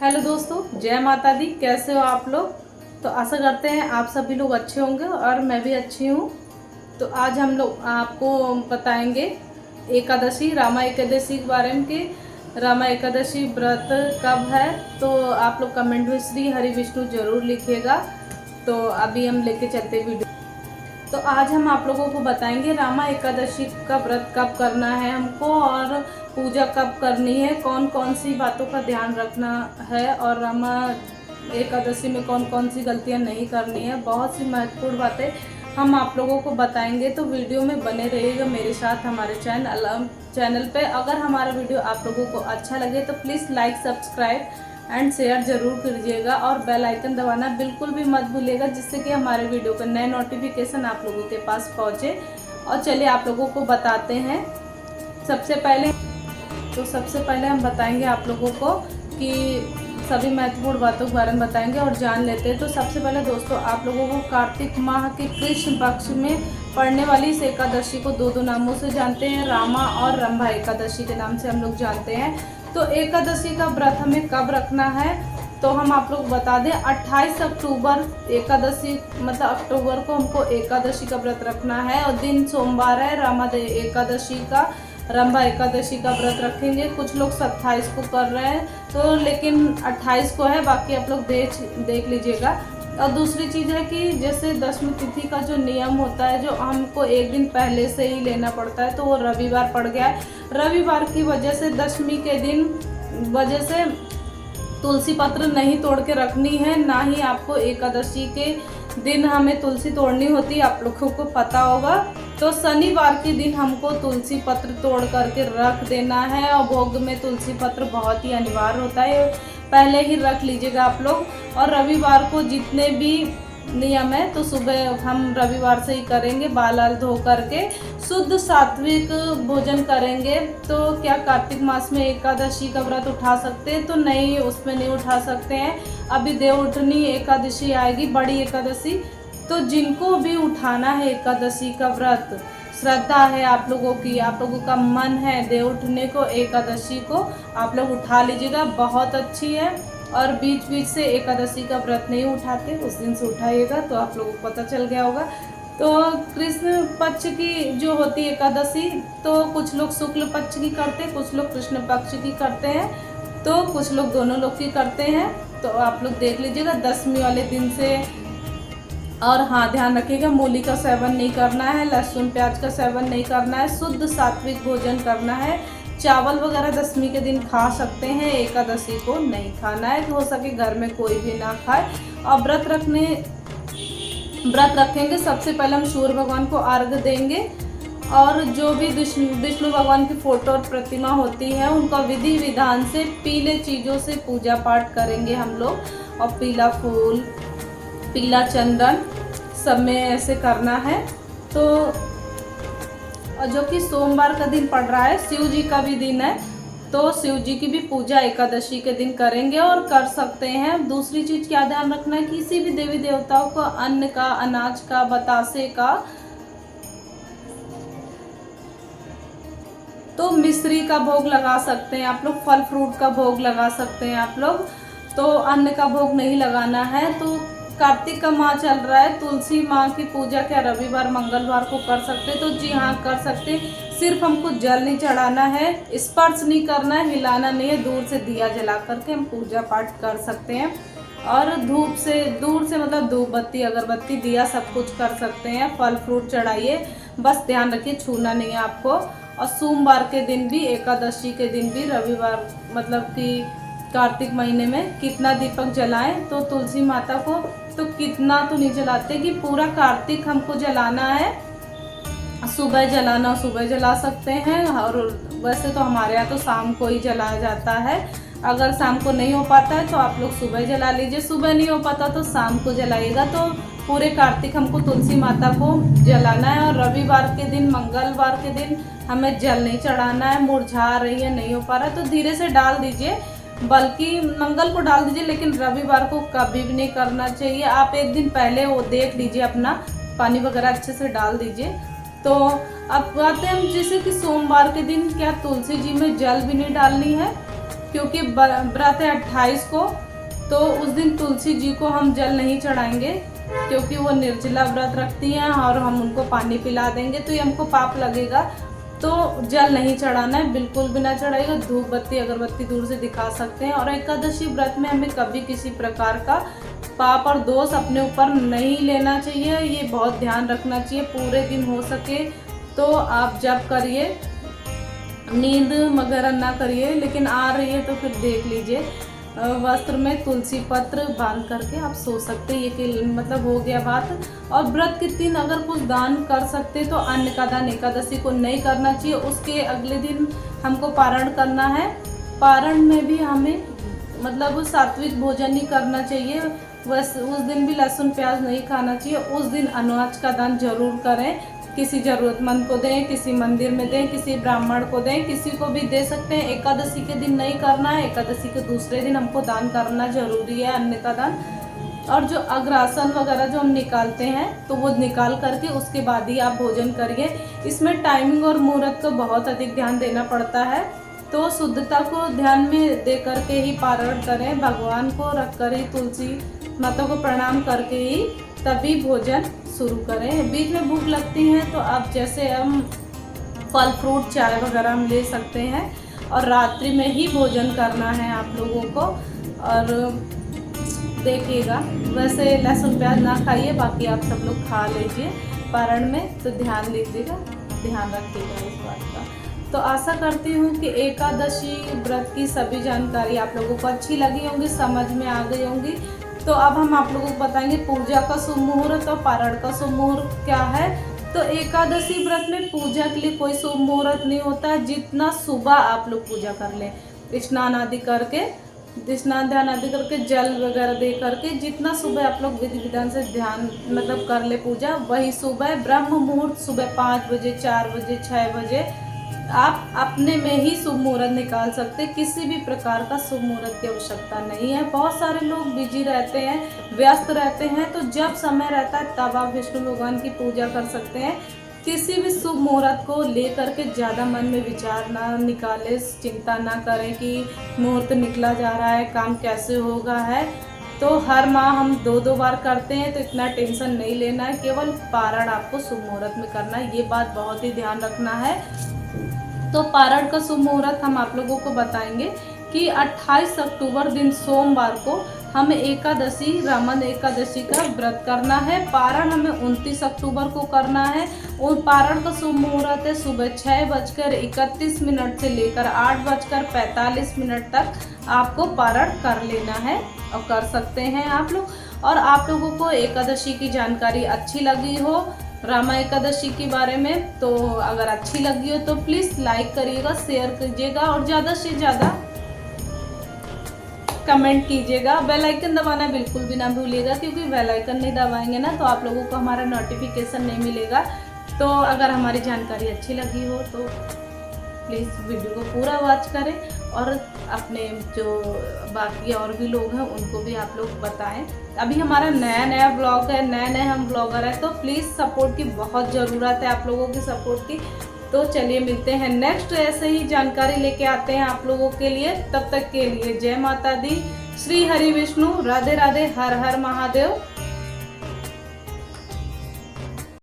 Hello दोस्तों, जय माता दी। कैसे हो आप लोग? तो आशा करते हैं आप सभी लोग अच्छे होंगे और मैं भी अच्छी हूँ। तो आज हम लोग आपको बताएंगे एकादशी, रामा एकादशी के बारे में कि रामा एकादशी व्रत कब है। तो आप लोग कमेंट में श्री हरि विष्णु जरूर लिखिएगा। तो अभी हम लेके चलते वीडियो। तो आज हम आप लोगों को बताएंगे रामा एकादशी का व्रत कब करना है हमको और पूजा कब करनी है, कौन कौन सी बातों का ध्यान रखना है और रामा एकादशी में कौन कौन सी गलतियां नहीं करनी है। बहुत सी महत्वपूर्ण बातें हम आप लोगों को बताएंगे। तो वीडियो में बने रहिएगा मेरे साथ हमारे चैनल पे। अगर हमारा वीडियो आप लोगों को अच्छा लगे तो please like, subscribe and share जरूर कीजिएगा और बेल आइकन दबाना बिल्कुल भी मत भूलिएगा, जिससे कि हमारे वीडियो का नए नोटिफिकेशन आप लोगों के पास पहुंचे। और चलिए आप लोगों को बताते हैं। सबसे पहले हम बताएंगे आप लोगों को कि सभी महत्वपूर्ण बातों के बारे में बताएंगे और जान लेते हैं। तो सबसे पहले दोस्तों, आप लोगों को कार्तिक माह के कृष्ण पक्ष में पड़ने वाली इस एकादशी को दो नामों से जानते हैं, रामा और रंभा एकादशी के नाम से हम लोग जानते हैं। तो एकादशी का व्रत हमें कब रखना है तो हम आप लोग बता दें, 28 अक्टूबर एकादशी मतलब अक्टूबर को हमको एकादशी का व्रत रखना है और दिन सोमवार है। रामा एकादशी का, रंभा एकादशी का व्रत रखेंगे। कुछ लोग 27 को कर रहे हैं तो लेकिन 28 को है, बाकी आप लोग देख लीजिएगा। और दूसरी चीज़ है कि जैसे दशमी तिथि का जो नियम होता है, जो हमको एक दिन पहले से ही लेना पड़ता है, तो वो रविवार पड़ गया है। रविवार की वजह से दशमी के दिन वजह से तुलसी पत्र नहीं तोड़ के रखनी है, ना ही आपको एकादशी के दिन हमें तुलसी तोड़नी होती है, आप लोगों को पता होगा। तो शनिवार के दिन हमको तुलसी पत्र तोड़ करके रख देना है और भोग में तुलसी पत्र बहुत ही अनिवार्य होता है, पहले ही रख लीजिएगा आप लोग। और रविवार को जितने भी नियम है तो सुबह हम रविवार से ही करेंगे, बाल धो करके शुद्ध सात्विक भोजन करेंगे। तो क्या कार्तिक मास में एकादशी का व्रत उठा सकते हैं? तो नहीं, उसमें नहीं उठा सकते हैं। अभी देवउठनी एकादशी आएगी, बड़ी एकादशी। तो जिनको भी उठाना है एकादशी का व्रत, श्रद्धा है आप लोगों की, आप लोगों का मन है देवउठने को, एकादशी को आप लोग उठा लीजिएगा, बहुत अच्छी है। और बीच बीच से एकादशी का व्रत नहीं उठाते, उस दिन से उठाइएगा। तो आप लोगों को पता चल गया होगा। तो कृष्ण पक्ष की जो होती है एकादशी, तो कुछ लोग शुक्ल पक्ष की करते हैं, कुछ लोग कृष्ण पक्ष की करते हैं, तो कुछ लोग दोनों लोग की करते हैं। तो आप लोग देख लीजिएगा दशमी वाले दिन से। और हाँ, ध्यान रखिएगा, मूली का सेवन नहीं करना है, लहसुन प्याज का सेवन नहीं करना है, शुद्ध सात्विक भोजन करना है। चावल वगैरह दशमी के दिन खा सकते हैं, एकादशी को नहीं खाना है। हो सके घर में कोई भी ना खाए। और व्रत रखेंगे, सबसे पहले हम सूर्य भगवान को अर्घ्य देंगे और जो भी विष्णु भगवान की फोटो और प्रतिमा होती है उनका विधि विधान से पीले चीज़ों से पूजा पाठ करेंगे हम लोग। और पीला फूल, पीला चंदन सब में ऐसे करना है। तो जो कि सोमवार का दिन पड़ रहा है, शिव जी का भी दिन है, तो शिव जी की भी पूजा एकादशी के दिन करेंगे और कर सकते हैं। दूसरी चीज क्या ध्यान रखना है, किसी भी देवी देवताओं को अन्न का, अनाज का, बतासे का, तो मिश्री का भोग लगा सकते हैं आप लोग, फल फ्रूट का भोग लगा सकते हैं आप लोग। तो अन्न का भोग नहीं लगाना है। तो कार्तिक का माह चल रहा है, तुलसी माँ की पूजा क्या रविवार मंगलवार को कर सकते हैं? तो जी हाँ, कर सकते हैं। सिर्फ हमको जल नहीं चढ़ाना है, स्पर्श नहीं करना है, हिलाना नहीं है, दूर से दिया जला करके हम पूजा पाठ कर सकते हैं। और दूर से मतलब धूप बत्ती, अगरबत्ती, दिया सब कुछ कर सकते हैं। फल फ्रूट चढ़ाइए, बस ध्यान रखिए छूना नहीं है आपको। और सोमवार के दिन भी, एकादशी के दिन भी, रविवार मतलब कि कार्तिक महीने में कितना दीपक जलाएं? तो तुलसी माता को तो कितना तो नहीं जलाते कि पूरा कार्तिक हमको जलाना है। सुबह जलाना, सुबह जला सकते हैं। और वैसे तो हमारे यहाँ तो शाम को ही जलाया जाता है। अगर शाम को नहीं हो पाता है तो आप लोग सुबह जला लीजिए, सुबह नहीं हो पाता तो शाम को जलाइएगा। तो पूरे कार्तिक हमको तुलसी माता को जलाना है। और रविवार के दिन, मंगलवार के दिन हमें जल नहीं चढ़ाना है। मुरझा रही है, नहीं हो पा रहा है तो धीरे से डाल दीजिए, बल्कि मंगल को डाल दीजिए, लेकिन रविवार को कभी भी नहीं करना चाहिए। आप एक दिन पहले वो देख लीजिए, अपना पानी वगैरह अच्छे से डाल दीजिए। तो अब आते हैं हम जैसे कि सोमवार के दिन क्या तुलसी जी में जल भी नहीं डालनी है, क्योंकि व्रत है 28 को, तो उस दिन तुलसी जी को हम जल नहीं चढ़ाएंगे, क्योंकि वो निर्जला व्रत रखती हैं और हम उनको पानी पिला देंगे तो ये हमको पाप लगेगा। तो जल नहीं चढ़ाना है, बिल्कुल भी ना चढ़ाइएगा। धूप बत्ती अगरबत्ती दूर से दिखा सकते हैं। और एकादशी व्रत में हमें कभी किसी प्रकार का पाप और दोष अपने ऊपर नहीं लेना चाहिए, ये बहुत ध्यान रखना चाहिए। पूरे दिन हो सके तो आप जप करिए, नींद वगैरह ना करिए, लेकिन आ रही है तो फिर देख लीजिए। वस्त्र में तुलसी पत्र बांध करके आप सो सकते हैं, ये कि मतलब हो गया बात। और व्रत के दिन अगर कुछ दान कर सकते तो अन्न का दान एकादशी को नहीं करना चाहिए। उसके अगले दिन हमको पारण करना है। पारण में भी हमें मतलब सात्विक भोजन ही करना चाहिए। बस उस दिन भी लहसुन प्याज नहीं खाना चाहिए। उस दिन अनाज का दान जरूर करें, किसी ज़रूरतमंद को दें, किसी मंदिर में दें, किसी ब्राह्मण को दें, किसी को भी दे सकते हैं। एकादशी के दिन नहीं करना है, एकादशी के दूसरे दिन हमको दान करना जरूरी है, अन्न का दान। और जो अग्रासन वगैरह जो हम निकालते हैं तो वो निकाल करके उसके बाद ही आप भोजन करिए। इसमें टाइमिंग और मुहूर्त को बहुत अधिक ध्यान देना पड़ता है, तो शुद्धता को ध्यान में दे करके ही पारण करें। भगवान को रख कर ही, तुलसी माता को प्रणाम करके ही तभी भोजन शुरू करें। बीच में भूख लगती है तो आप जैसे हम फल फ्रूट चाय वगैरह हम ले सकते हैं। और रात्रि में ही भोजन करना है आप लोगों को। और देखिएगा, वैसे लहसुन प्याज ना खाइए, बाकी आप सब लोग खा लीजिए पारण में, तो ध्यान दीजिएगा, ध्यान रखिएगा इस बात का। तो आशा करती हूँ कि एकादशी व्रत की सभी जानकारी आप लोगों को अच्छी लगी होंगी, समझ में आ गई होंगी। तो अब हम आप लोगों को बताएंगे पूजा का शुभ मुहूर्त और पारण का शुभ मुहूर्त क्या है। तो एकादशी व्रत में पूजा के लिए कोई शुभ मुहूर्त नहीं होता है। जितना सुबह आप लोग पूजा कर लें, स्नान आदि करके, स्नान ध्यान आदि करके, जल वगैरह दे करके, जितना सुबह आप लोग विधि विधान से ध्यान मतलब कर ले पूजा, वही सुबह। ब्रह्म मुहूर्त सुबह 5 बजे, 4 बजे, 6 बजे आप अपने में ही शुभ मुहूर्त निकाल सकते। किसी भी प्रकार का शुभ मुहूर्त की आवश्यकता नहीं है। बहुत सारे लोग बिजी रहते हैं, व्यस्त रहते हैं, तो जब समय रहता है तब आप विष्णु भगवान की पूजा कर सकते हैं। किसी भी शुभ मुहूर्त को लेकर के ज़्यादा मन में विचार ना निकाले, चिंता ना करें कि मुहूर्त निकला जा रहा है, काम कैसे होगा है। तो हर माह हम 2-2 बार करते हैं, तो इतना टेंशन नहीं लेना है। केवल पारण आपको शुभ मुहूर्त में करना है, ये बात बहुत ही ध्यान रखना है। तो पारण का शुभ मुहूर्त हम आप लोगों को बताएंगे कि 28 अक्टूबर दिन सोमवार को हमें एकादशी, रामन एकादशी का व्रत करना है। पारण हमें 29 अक्टूबर को करना है। और पारण का शुभ मुहूर्त है सुबह 6:31 से लेकर 8:45 तक आपको पारण कर लेना है और कर सकते हैं आप लोग। और आप लोगों को एकादशी की जानकारी अच्छी लगी हो, रामा एकादशी के बारे में, तो अगर अच्छी लगी हो तो प्लीज़ लाइक करिएगा, शेयर कीजिएगा और ज़्यादा से ज़्यादा कमेंट कीजिएगा। बेल आइकन दबाना बिल्कुल भी ना भूलिएगा, क्योंकि बेल आइकन नहीं दबाएंगे ना तो आप लोगों को हमारा नोटिफिकेशन नहीं मिलेगा। तो अगर हमारी जानकारी अच्छी लगी हो तो प्लीज़ वीडियो को पूरा वॉच करें और अपने जो बाकी और भी लोग हैं उनको भी आप लोग बताएं। अभी हमारा नया ब्लॉग है, नए हम ब्लॉगर हैं, तो प्लीज़ सपोर्ट की बहुत ज़रूरत है, आप लोगों की सपोर्ट की। तो चलिए मिलते हैं नेक्स्ट, ऐसे ही जानकारी लेके आते हैं आप लोगों के लिए। तब तक के लिए जय माता दी, श्री हरि विष्णु, राधे राधे, हर हर महादेव।